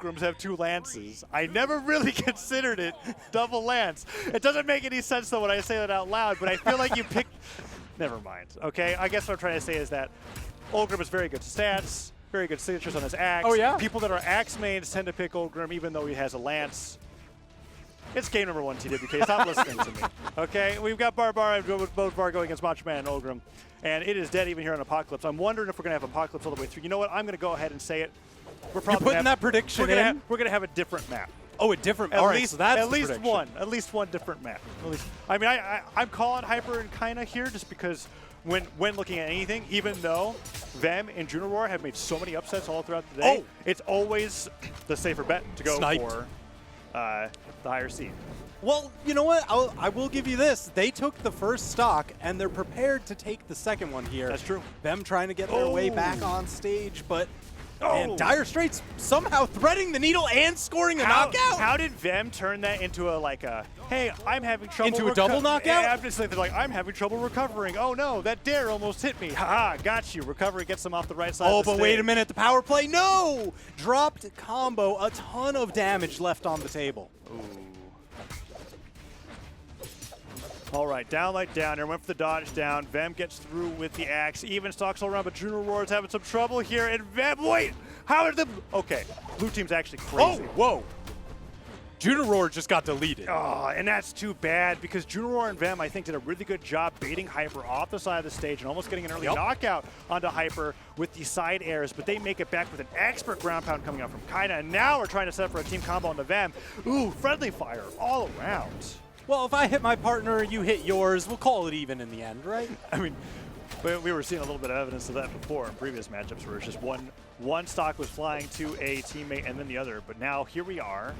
Ulgrims have 2 lances. I never really considered it double lance. It doesn't make any sense, though, when I say that out loud, but I feel like you picked... Never mind, okay? I guess what I'm trying to say is that Ulgrim is very good stats, very good signatures on his axe. Oh, yeah? People that are axe mains tend to pick Ulgrim even though he has a lance. It's game number 1, TWK. Stop listening to me. Okay, we've got Barbar with Bodvar going against Macho Man and Ulgrim, and it is dead even here on Apocalypse. I'm wondering if we're going to have Apocalypse all the way through. You know what? I'm going to go ahead and say it. We're probably putting that prediction in? We're going to have a different map. Oh, a different. At least, so that's at least prediction. one. At least one different map. At least. I mean, I'm calling Hyper and Kyna here just because when looking at anything, even though V3m and Juniror have made so many upsets all throughout the day, it's always the safer bet to go for the higher seed. Well, you know what? I will give you this. They took the first stock, and they're prepared to take the second one here. That's true. Them trying to get their way back on stage, but and Dire Straits somehow threading the needle and scoring a knockout. How did V3m turn that into a hey, I'm having trouble into a double knockout? Yeah, I'm just like, I'm having trouble recovering. Oh no, that dare almost hit me. Haha, got you. Recovery gets them off the right side. Oh, of the but stage. wait a minute, the power play, no! Dropped combo, a ton of damage left on the table. Ooh. All right, down like down here, went for the dodge down. V3m gets through with the axe. Even stalks all around, but Juniror is having some trouble here. And V3m, wait, how did the... Okay, blue team's actually crazy. Oh, whoa. Juniror just got deleted. Oh, and that's too bad because Juniror and V3m, I think, did a really good job baiting Hyper off the side of the stage and almost getting an early knockout onto Hyper with the side airs, but they make it back with an expert ground pound coming out from Kyna, and now we're trying to set up for a team combo onto V3m. Ooh, friendly fire all around. Well, if I hit my partner, you hit yours, we'll call it even in the end, right? I mean, we were seeing a little bit of evidence of that before in previous matchups where it's just one stock was flying to a teammate and then the other. But now here we are,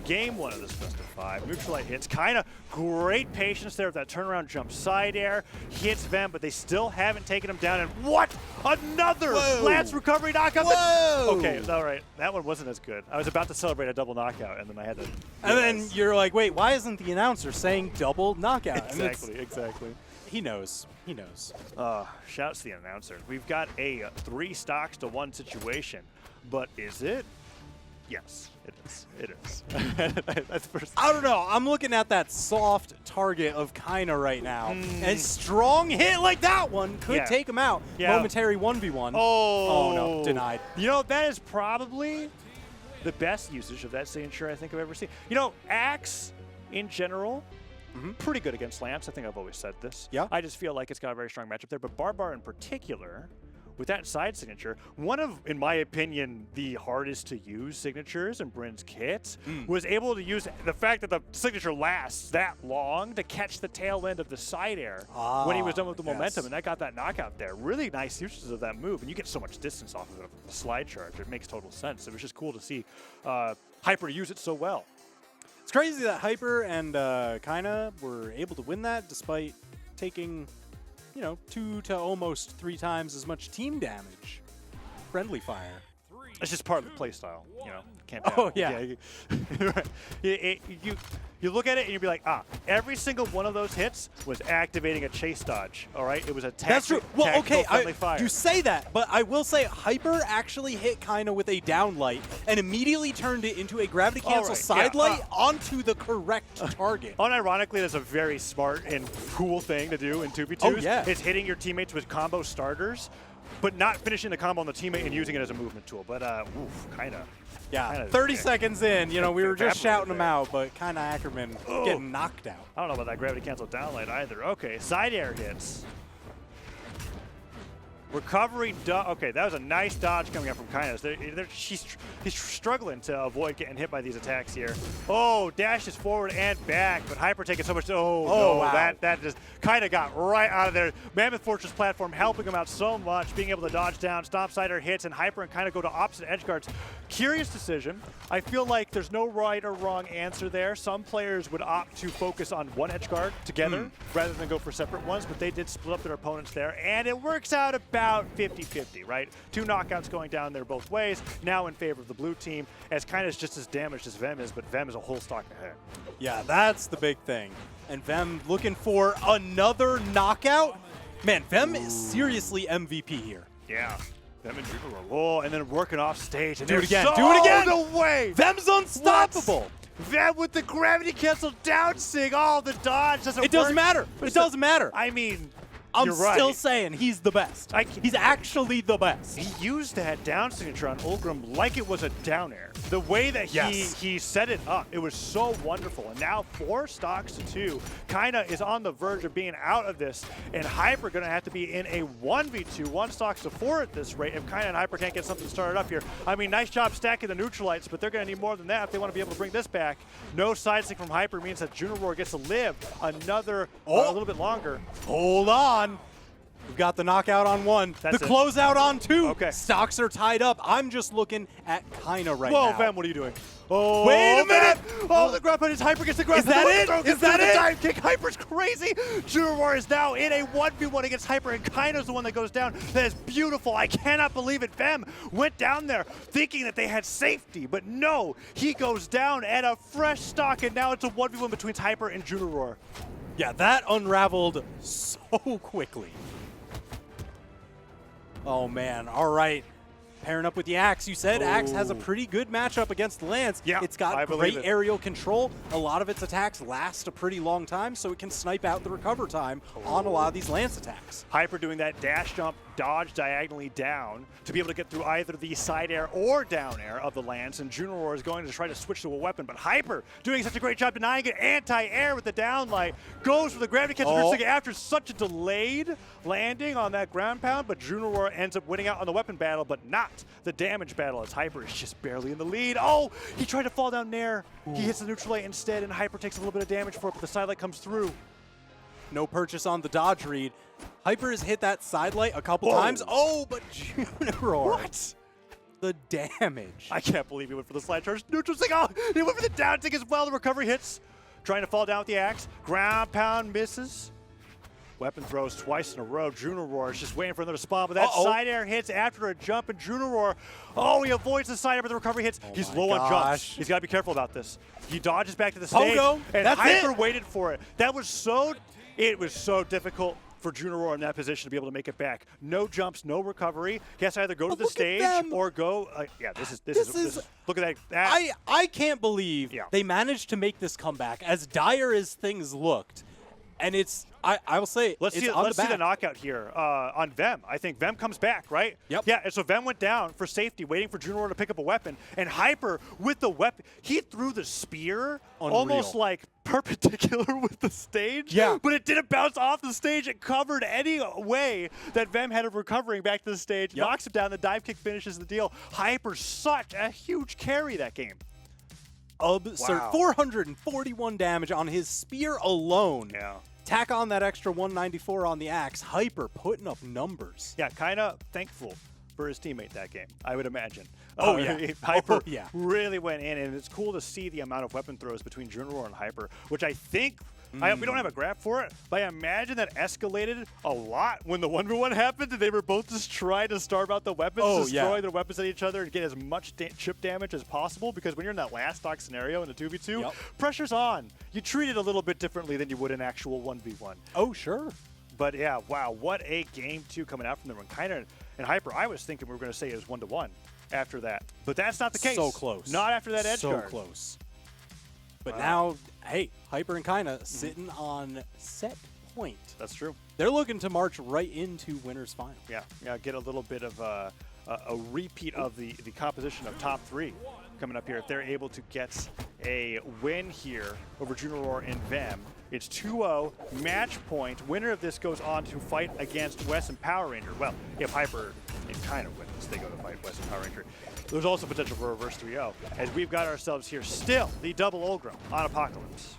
game 1 of this best of 5. Neutralite hits. Kyna, great patience there with that turnaround jump side air. Hits V3m, but they still haven't taken him down. And what? Another lance recovery knockout. Whoa! Okay, all right. That one wasn't as good. I was about to celebrate a double knockout, and then I had to. And then you're like, wait, why isn't the announcer saying double knockout? Exactly. He knows. He knows. Shouts to the announcer. We've got a 3 stocks to 1 situation, but is it? Yes, it is. It is. That's first. I don't know. I'm looking at that soft target of Kyna right now. And strong hit like that one could take him out. Momentary 1v1. Oh, no. Denied. You know, that is probably the best usage of that signature I think I've ever seen. You know, Axe in general, pretty good against Lance. I think I've always said this. Yeah. I just feel like it's got a very strong matchup there. But Barbar in particular, with that side signature, one of, in my opinion, the hardest to use signatures in Bryn's kit, was able to use the fact that the signature lasts that long to catch the tail end of the side air when he was done with the momentum, and that got that knockout there. Really nice uses of that move, and you get so much distance off of the slide charge. It makes total sense. It was just cool to see Hyper use it so well. It's crazy that Hyper and Kyna were able to win that despite taking, you know, 2 to almost 3 times as much team damage. Friendly fire. It's just part of the play style, you know. Can't Oh, yeah. You look at it and you'd be like, every single one of those hits was activating a chase dodge, all right? It was a That's true. Well, okay, friendly fire. You say that, but I will say Hyper actually hit Kyna with a down light and immediately turned it into a gravity cancel side light onto the correct target. Unironically, that's a very smart and cool thing to do in 2v2s. Oh, yeah. It's hitting your teammates with combo starters, but not finishing the combo on the teammate and using it as a movement tool. But, Kyna. Yeah, 30 seconds in, you know, we were just shouting him out, but Kyna Ackerman getting knocked out. I don't know about that gravity cancel downlight either. Okay, side air hits. Recovery, okay, that was a nice dodge coming up from Kyna. He's struggling to avoid getting hit by these attacks here. Oh, dashes forward and back, but Hyper taking so much. Oh no, wow. that just Kyna got right out of there. Mammoth Fortress platform helping him out so much, being able to dodge down, stomp sider hits, and Hyper and Kyna go to opposite edge guards. Curious decision. I feel like there's no right or wrong answer there. Some players would opt to focus on one edge guard together rather than go for separate ones, but they did split up their opponents there, and it works out about 50-50, right? 2 knockouts going down there both ways, now in favor of the blue team, as Kyna's just as damaged as V3m is, but V3m is a whole stock ahead. Yeah, that's the big thing. And V3m looking for another knockout. Man, V3m is seriously MVP here. Yeah. V3m and Juniror. Oh, and then working off stage. And Do it again. So Do it again. the way. way! Vem's unstoppable. Vem with the gravity cancel down sig. Oh, the dodge doesn't work. It doesn't matter. It doesn't matter. I mean, I'm you're right. still saying he's the best. He's actually the best. He used that down signature on Ulgrim like it was a down air. The way that he set it up, it was so wonderful. And now 4 stocks to 2. Kyna is on the verge of being out of this, and Hyper going to have to be in a 1v2, 1 stocks to 4 at this rate if Kyna and Hyper can't get something started up here. I mean, nice job stacking the neutralites, but they're going to need more than that if they want to be able to bring this back. No side stick from Hyper means that Juniror gets to live another a little bit longer. Hold on. We've got the knockout on 1. That's the it. closeout on 2. Okay. Stocks are tied up. I'm just looking at Kyna right now. Whoa, Vem, what are you doing? Oh, Wait a minute! Oh, the grab punish. Hyper gets the grab. Is that it? Is that it? Dive kick. Hyper's crazy. Juniror is now in a 1v1 against Hyper, and Kyna's the one that goes down. That is beautiful. I cannot believe it. Vem went down there thinking that they had safety, but no. He goes down at a fresh stock, and now it's a 1v1 between Hyper and Juniror. Yeah, that unraveled so quickly. Oh, man. All right. Pairing up with the Axe. You said Axe has a pretty good matchup against Lance. Yeah, it's got great aerial control. A lot of its attacks last a pretty long time, so it can snipe out the recover time on a lot of these Lance attacks. Hyper doing that dash jump, dodge diagonally down to be able to get through either the side air or down air of the Lance, and Juniror is going to try to switch to a weapon, but Hyper doing such a great job denying it, anti-air with the downlight, goes for the gravity catch after such a delayed landing on that ground pound, but Juniror ends up winning out on the weapon battle, but not the damage battle as Hyper is just barely in the lead. Oh, he tried to fall down there. He hits the neutral light instead, and Hyper takes a little bit of damage for it, but the side light comes through. No purchase on the dodge read. Hyper has hit that side light a couple times. Oh, but Juniror. What? The damage. I can't believe he went for the slide charge. Neutral stick. Oh, he went for the down stick as well. The recovery hits. Trying to fall down with the axe. Ground pound misses. Weapon throws twice in a row. Juniror is just waiting for another spawn, but that side air hits after a jump, and Juniror, he avoids the side air, but the recovery hits. He's low on jumps. He's got to be careful about this. He dodges back to the stage, and Hyper waited for it. It was so difficult for Juniror in that position to be able to make it back. No jumps, no recovery. He has to either go to the stage or go. This is look at that. I can't believe they managed to make this comeback as dire as things looked. And it's, I will say, let's see the knockout here on Vem. I think Vem comes back, right? Yep. Yeah, and so Vem went down for safety, waiting for Juniror to pick up a weapon. And Hyper, with the weapon, he threw the spear almost like perpendicular with the stage. Yeah. But it didn't bounce off the stage. It covered any way that Vem had of recovering back to the stage. Yep. Knocks him down. The dive kick finishes the deal. Hyper, such a huge carry that game. Absurd. 441 damage on his spear alone. Yeah. Tack on that extra 194 on the axe. Hyper putting up numbers. Yeah, kind of thankful for his teammate that game, I would imagine. Hyper really went in, and it's cool to see the amount of weapon throws between Juniror and Hyper, which I think, we don't have a graph for it, but I imagine that escalated a lot when the 1v1 happened, and they were both just trying to starve out the weapons, destroy their weapons at each other, and get as much chip damage as possible, because when you're in that last stock scenario in a 2v2, pressure's on. You treat it a little bit differently than you would an actual 1v1. Oh, sure. But yeah, wow, what a game 2 coming out from them. And Kyna and Hyper, I was thinking we were going to say it was 1-1 after that. But that's not the case. So close. Not after that edge guard. So close. But now, hey, Hyper and Kyna sitting on set point. That's true. They're looking to march right into winner's final. Yeah, get a little bit of a repeat of the composition of top 3 coming up here. If they're able to get a win here over Juniror and Vem, it's 2-0, match point. Winner of this goes on to fight against West and Power Ranger. Well, if Hyper and Kyna wins, they go to fight West and Power Ranger. There's also potential for a reverse 3-0, as we've got ourselves here still the double Ulgrim on Apocalypse.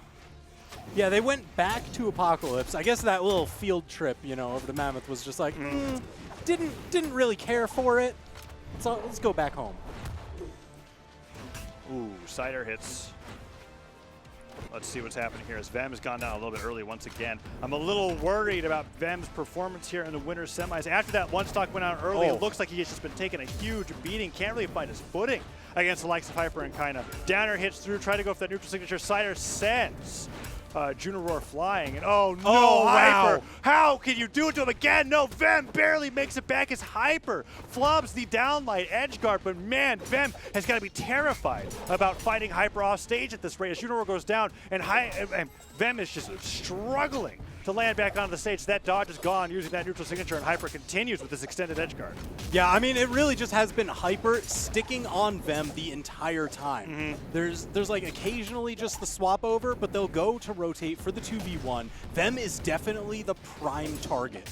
Yeah, they went back to Apocalypse. I guess that little field trip, over to Mammoth was just like, didn't really care for it. So let's go back home. Ooh, Cider hits. Let's see what's happening here as Vem has gone down a little bit early once again. I'm a little worried about Vem's performance here in the winner's semis. After that one stock went out early, it looks like he's just been taking a huge beating. Can't really find his footing against the likes of Hyper and Kyna. Downer hits through, try to go for that neutral signature. Cider sends Juniror flying, and oh no, Oh, wow. Hyper! How can you do it to him again? No, Vem barely makes it back as Hyper flubs the downlight edge guard, but man, Vem has got to be terrified about fighting Hyper off stage at this rate as Juniror goes down, and Vem is just struggling to land back onto the stage. That dodge is gone using that neutral signature, and Hyper continues with this extended edge guard. Yeah, I mean, it really just has been Hyper sticking on Vem the entire time. There's like occasionally just the swap over, but they'll go to rotate for the 2v1. Vem is definitely the prime target.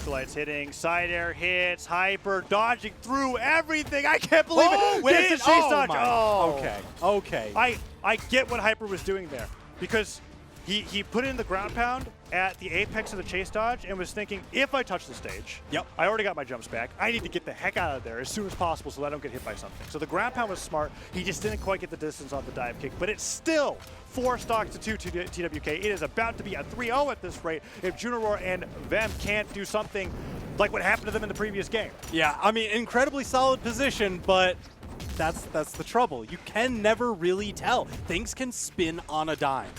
Lights hitting, side air hits, Hyper dodging through everything. I can't believe it. Wait, Gets the chase dodge. my. Oh. Okay. I get what Hyper was doing there because he put in the ground pound at the apex of the chase dodge and was thinking, if I touch the stage, I already got my jumps back. I need to get the heck out of there as soon as possible so that I don't get hit by something. So the ground pound was smart. He just didn't quite get the distance on the dive kick, but it's still 4 stocks to 2 TWK. It is about to be a 3-0 at this rate if Juniror and Vem can't do something like what happened to them in the previous game. Yeah, I mean, incredibly solid position, but that's the trouble. You can never really tell. Things can spin on a dime.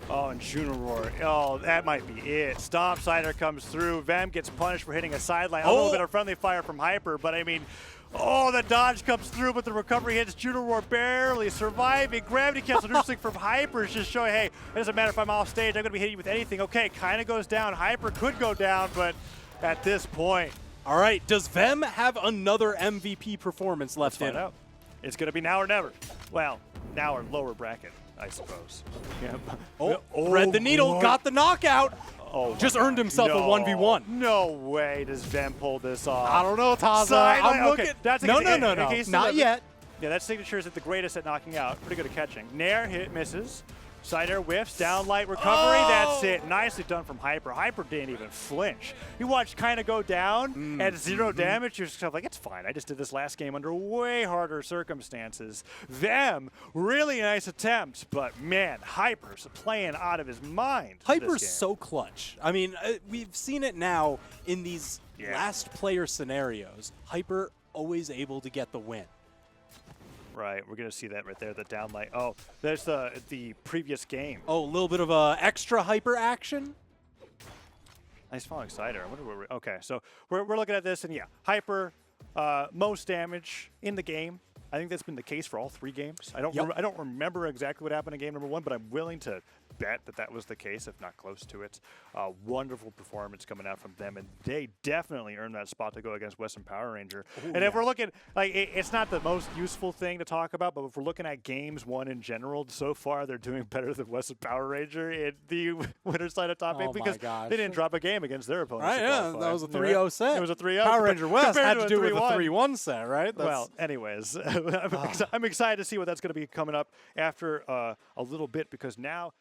Oh, and Juniror. Oh, that might be it. Stomp Sider comes through. Vem gets punished for hitting a sideline. A little bit of friendly fire from Hyper, but I mean, oh, the dodge comes through, but the recovery hits Juniror barely surviving. Gravity cancel neutral from Hyper is just showing, hey, it doesn't matter if I'm off stage. I'm going to be hitting you with anything. Okay, Kyna goes down. Hyper could go down, but at this point. All right, does Vem have another MVP performance left in? Let's find out. It's going to be now or never. Well, now or lower bracket, I suppose. Thread the needle, got the knockout. Oh, just earned himself a 1v1. No way does Vem pull this off. I don't know, Taza. Sideline. I'm looking. Okay, that's No, case not 11. yet. Yeah, that signature is at the greatest at knocking out. Pretty good at catching. Nair hit, misses. Side air whiffs, down light recovery. That's it. Nicely done from Hyper. Hyper didn't even flinch. You watched Kyna go down at 0 damage. You're just like, it's fine. I just did this last game under way harder circumstances. Vem, really nice attempt, but man, Hyper's playing out of his mind. Hyper's so clutch. I mean, we've seen it now in these last player scenarios. Hyper always able to get the win. Right, we're going to see that right there, the downlight. Oh, there's the previous game. Oh, a little bit of extra Hyper action. Nice falling cider. I wonder where we're, okay, so we're looking at this, and yeah, Hyper, most damage in the game. I think that's been the case for all 3 games. I don't remember exactly what happened in game number 1, but I'm willing to bet that was the case, if not close to it. Wonderful performance coming out from them, and they definitely earned that spot to go against Western Power Ranger. Ooh, and if we're looking, like, it's not the most useful thing to talk about, but if we're looking at games 1 in general, so far they're doing better than Western Power Ranger in the winner's side of top 8 because they didn't drop a game against their opponents. Right, yeah, that was a 3-0 set. It was a 3-0. Power Ranger West had to do with a 3-1. 3-1 set, right? Well, anyways, I'm excited to see what that's going to be coming up after a little bit because now